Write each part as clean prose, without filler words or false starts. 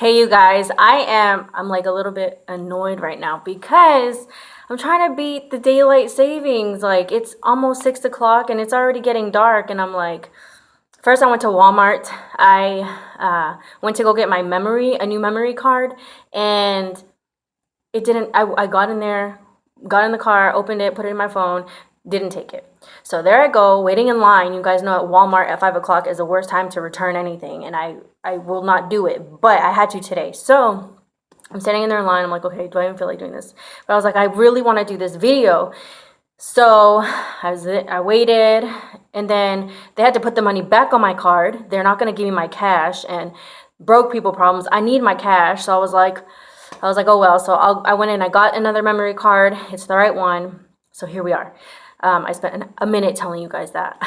Hey you guys, I'm like a little bit annoyed right now because I'm trying to beat the daylight savings. Like it's almost 6 o'clock and it's already getting dark and I'm like, first I went to Walmart. I went to go get a new memory card, and it didn't, I got in there, got in the car, opened it, put it in my phone, didn't take it. So there I go, waiting in line. You guys know at Walmart at 5 o'clock is the worst time to return anything, and I will not do it, but I had to today. So I'm standing in there in line. I'm like, okay, do I even feel like doing this? But I was like, I really want to do this video. So I waited, and then they had to put the money back on my card. They're not going to give me my cash, and broke people problems. I need my cash. So I was like, oh well. So I went in, I got another memory card. It's the right one. So here we are. I spent a minute telling you guys that.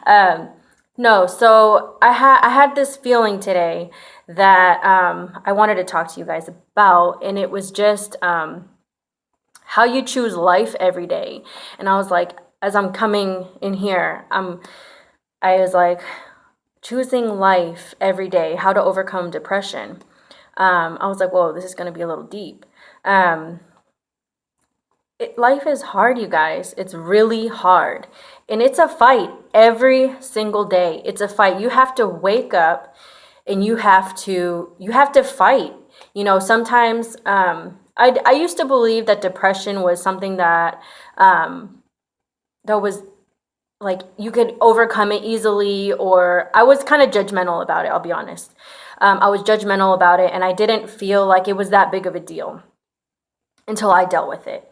um, no, so I had this feeling today that I wanted to talk to you guys about, and it was just how you choose life every day. And I was like, as I'm coming in here, I was like, choosing life every day, how to overcome depression. I was like, whoa, this is going to be a little deep. Um, Life is hard, you guys. It's really hard. And it's a fight every single day. It's a fight. You have to wake up and you have to fight. Sometimes I used to believe that depression was something that was like you could overcome it easily, or I was kind of judgmental about it, I'll be honest. I was judgmental about it, and I didn't feel like it was that big of a deal until I dealt with it.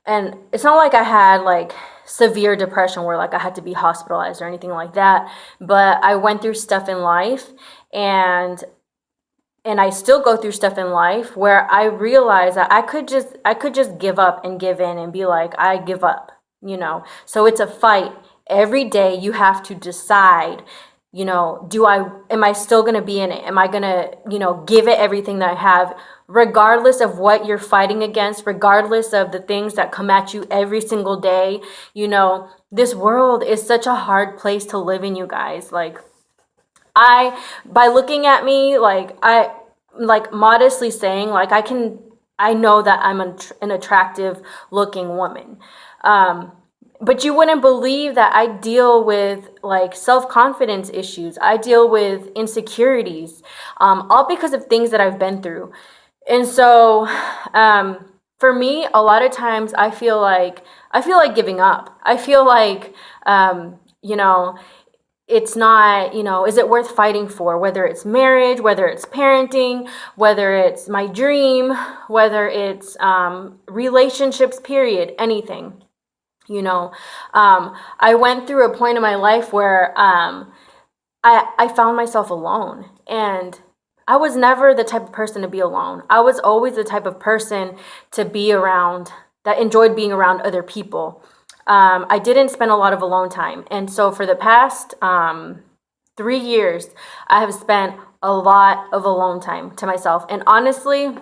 And it's not like I had like severe depression where like I had to be hospitalized or anything like that, but I went through stuff in life, and I still go through stuff in life where I realize that I could just give up and give in and be like, I give up. So it's a fight every day. You have to decide, am I still going to be in it? Am I going to, give it everything that I have, regardless of what you're fighting against, regardless of the things that come at you every single day. This world is such a hard place to live in, you guys. Like, by looking at me, like, like modestly saying, like, I know that I'm an attractive looking woman. But you wouldn't believe that I deal with like self-confidence issues. I deal with insecurities, all because of things that I've been through. And so, for me, a lot of times I feel like giving up. I feel like, you know, it's not, is it worth fighting for? Whether it's marriage, whether it's parenting, whether it's my dream, whether it's relationships, period, anything. I went through a point in my life where I found myself alone, and I was never the type of person to be alone. I was always the type of person to be around, that enjoyed being around other people. I didn't spend a lot of alone time. And so for the past 3 years, I have spent a lot of alone time to myself. And honestly,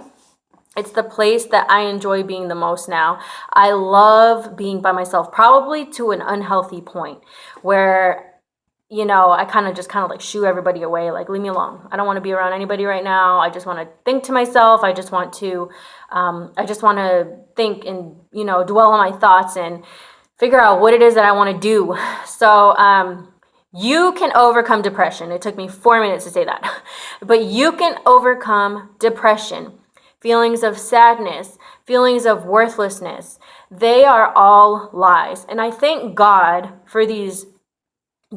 it's the place that I enjoy being the most now. I love being by myself, probably to an unhealthy point where I kind of like shoo everybody away, like, leave me alone. I don't want to be around anybody right now. I just want to think to myself. I just want to think and, dwell on my thoughts and figure out what it is that I want to do. So, you can overcome depression. It took me 4 minutes to say that, but you can overcome depression, feelings of sadness, feelings of worthlessness. They are all lies. And I thank God for these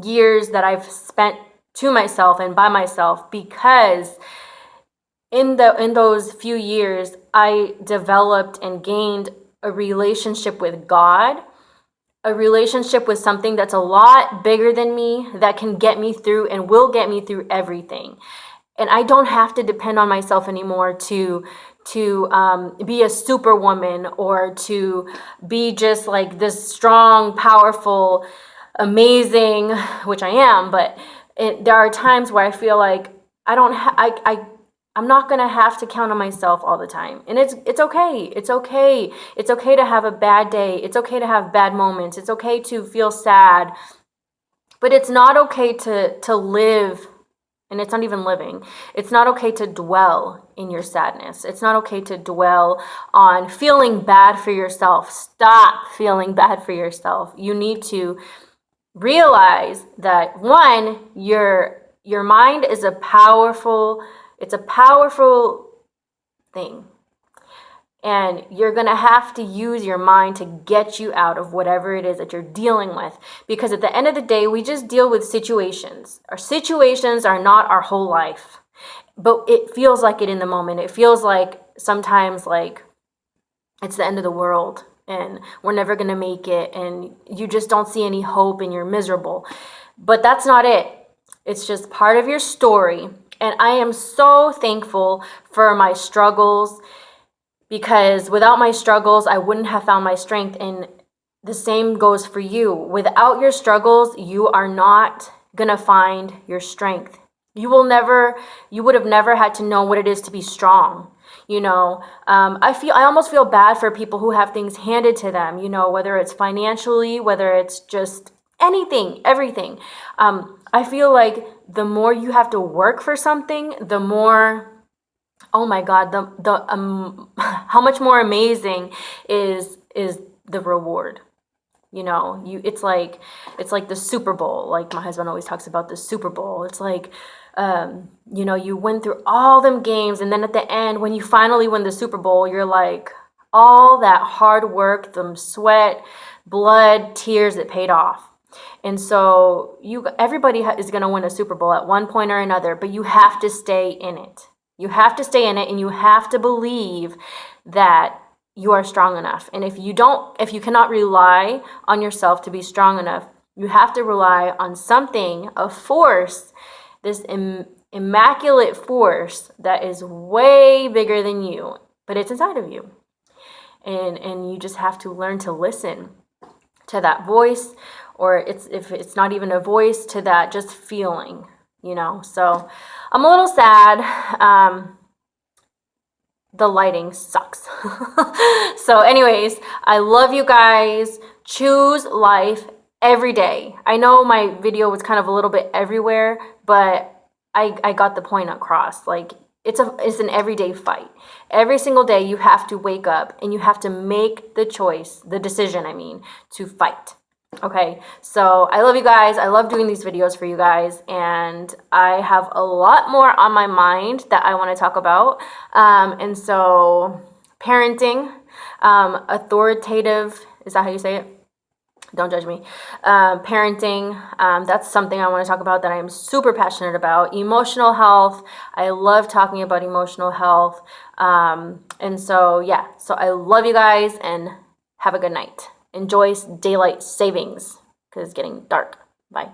years that I've spent to myself and by myself, because in those few years I developed and gained a relationship with God, a relationship with something that's a lot bigger than me, that can get me through and will get me through everything. And I don't have to depend on myself anymore to be a superwoman, or to be just like this strong, powerful, amazing, which I am. But there are times where I feel like I don't I'm not gonna have to count on myself all the time, and it's okay. It's okay. It's okay to have a bad day. It's okay to have bad moments. It's okay to feel sad, but it's not okay to live And it's not even living. It's not okay to dwell in your sadness. It's not okay to dwell on feeling bad for yourself. Stop feeling bad for yourself. You need to realize that, one, your mind is a powerful thing. And you're going to have to use your mind to get you out of whatever it is that you're dealing with. Because at the end of the day, we just deal with situations. Our situations are not our whole life. But it feels like it in the moment. It feels like sometimes like it's the end of the world and we're never going to make it. And you just don't see any hope and you're miserable. But that's not it. It's just part of your story. And I am so thankful for my struggles, because without my struggles, I wouldn't have found my strength. And the same goes for you. Without your struggles, you are not going to find your strength. You would have never had to know what it is to be strong. I almost feel bad for people who have things handed to them, whether it's financially, whether it's just anything, everything. I feel like the more you have to work for something, the more, oh my God, how much more amazing is the reward. It's like the Super Bowl. Like my husband always talks about the Super Bowl. It's like, you went through all them games, and then at the end, when you finally win the Super Bowl, you're like, all that hard work, them sweat, blood, tears, it paid off. And so everybody is going to win a Super Bowl at one point or another, but you have to stay in it. You have to stay in it, and you have to believe that you are strong enough. And if you cannot rely on yourself to be strong enough, you have to rely on something, a force, this immaculate force that is way bigger than you, but it's inside of you. And you just have to learn to listen to that voice, or if it's not even a voice, to that just feeling, So I'm a little sad. The lighting sucks. So anyways, I love you guys. Choose life every day. I know my video was kind of a little bit everywhere, but I got the point across. Like, it's an everyday fight. Every single day you have to wake up and you have to make the decision, to fight. Okay, so I love you guys. I love doing these videos for you guys, and I have a lot more on my mind that I want to talk about. And so parenting, authoritative, is that how you say it? Don't judge me. Parenting, that's something I want to talk about that I am super passionate about. Emotional health, I love talking about emotional health. And so, yeah, so I love you guys, and have a good night. Enjoy daylight savings because it's getting dark. Bye.